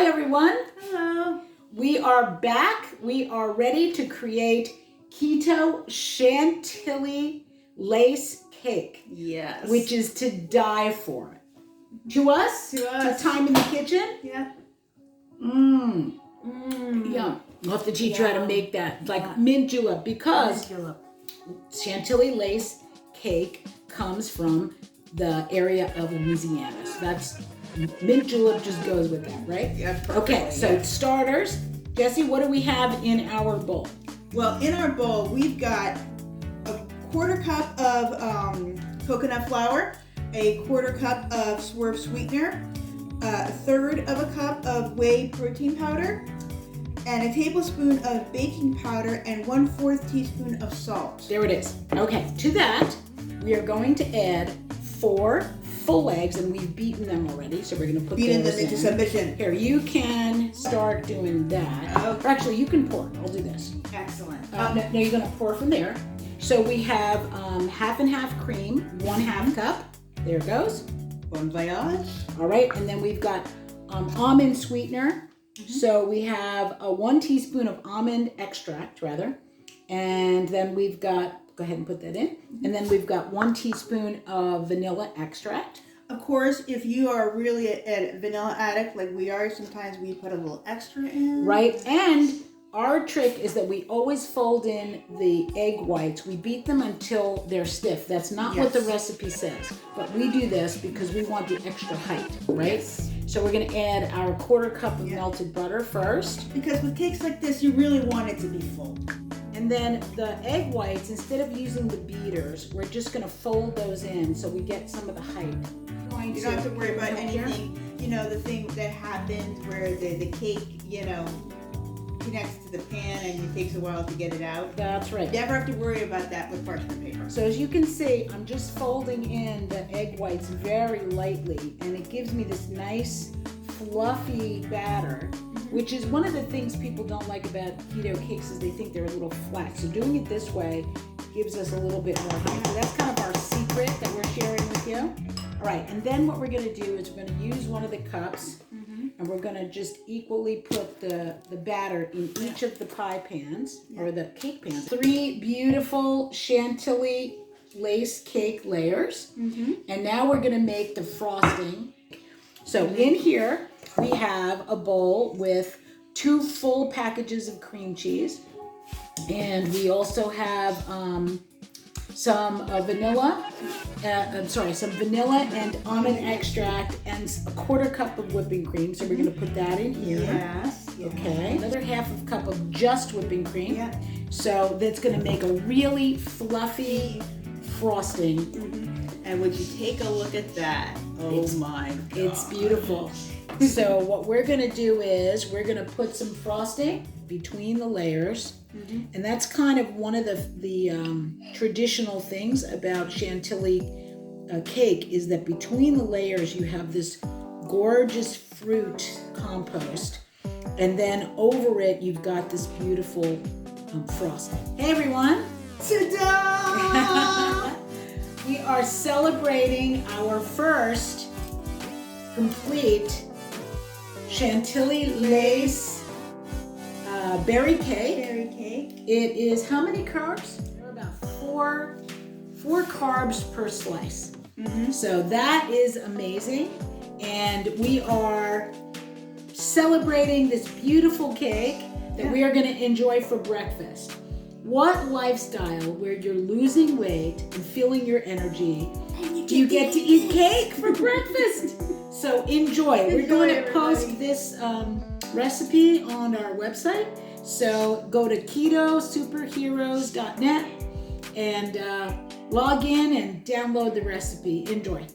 Hi everyone. Hello. We are back. We are ready to create keto Chantilly lace cake. Yes. Which is to die for. To us? To us. Time in the kitchen? Yeah. Yeah. We'll have to teach you how to make that. Like Yeah. mint julep, because Mint julep. Chantilly lace cake comes from the area of Louisiana. So that's mint julep just goes with that, right? Yeah. Okay, so starters. Jessie, what do we have in our bowl? Well, in our bowl, we've got a quarter cup of coconut flour, a quarter cup of swerve sweetener, a third of a cup of whey protein powder, and a tablespoon of baking powder, and 1/4 teaspoon of salt. There it is. Okay, to that, we are going to add 4 full eggs, and we've beaten them already, so we're going to put Beating those them into in. submission. Here, you can start doing that. Okay. Or actually, you can pour. I'll do this. Excellent. No, you're going to pour from there. So we have half and half cream, 1/2 cup. There it goes. Bon voyage. All right, and then we've got almond sweetener. So we have 1 teaspoon of almond extract, and then we've got, go ahead and put that in, and then we've got 1 teaspoon of vanilla extract. Of course, if you are really a vanilla addict like we are, sometimes we put a little extra in. Right, and our trick is that we always fold in the egg whites. We beat them until they're stiff. That's not what the recipe says, but we do this because we want the extra height, right? Yes. So we're gonna add our 1/4 cup of melted butter first. Because with cakes like this, you really want it to be full. And then the egg whites, instead of using the beaters, we're just gonna fold those in so we get some of the height. You don't have to worry about anything, the thing that happens where the cake, connects to the pan and it takes a while to get it out. That's right. Never have to worry about that with parchment paper. So as you can see, I'm just folding in the egg whites very lightly, and it gives me this nice fluffy batter, which is one of the things people don't like about keto cakes is they think they're a little flat. So doing it this way gives us a little bit more height. So that's kind of our secret that we're sharing with you. All right, and then what we're gonna do is we're gonna use one of the cups, and we're gonna just equally put the batter in each of the pie pans, or the cake pans. 3 beautiful Chantilly lace cake layers. And now we're gonna make the frosting. So in here, we have a bowl with 2 full packages of cream cheese. And we also have some vanilla and almond extract and a 1/4 cup of whipping cream. So we're gonna put that in here. Yes. Okay. Another 1/2 cup of just whipping cream. Yeah. So that's gonna make a really fluffy frosting. And would you take a look at that? Oh my God. It's beautiful. So what we're gonna do is we're gonna put some frosting between the layers. And that's kind of one of the traditional things about Chantilly cake is that between the layers you have this gorgeous fruit compost, and then over it you've got this beautiful frosting. Hey everyone! Ta-da! We are celebrating our first complete Chantilly lace berry cake. It is how many carbs? There are about 4 carbs per slice. So that is amazing. And we are celebrating this beautiful cake that we are going to enjoy for breakfast. What lifestyle where you're losing weight and feeling your energy, do you get to eat cake for breakfast? So enjoy. We're going to post this recipe on our website. So go to ketosuperheroes.net and log in and download the recipe. Enjoy.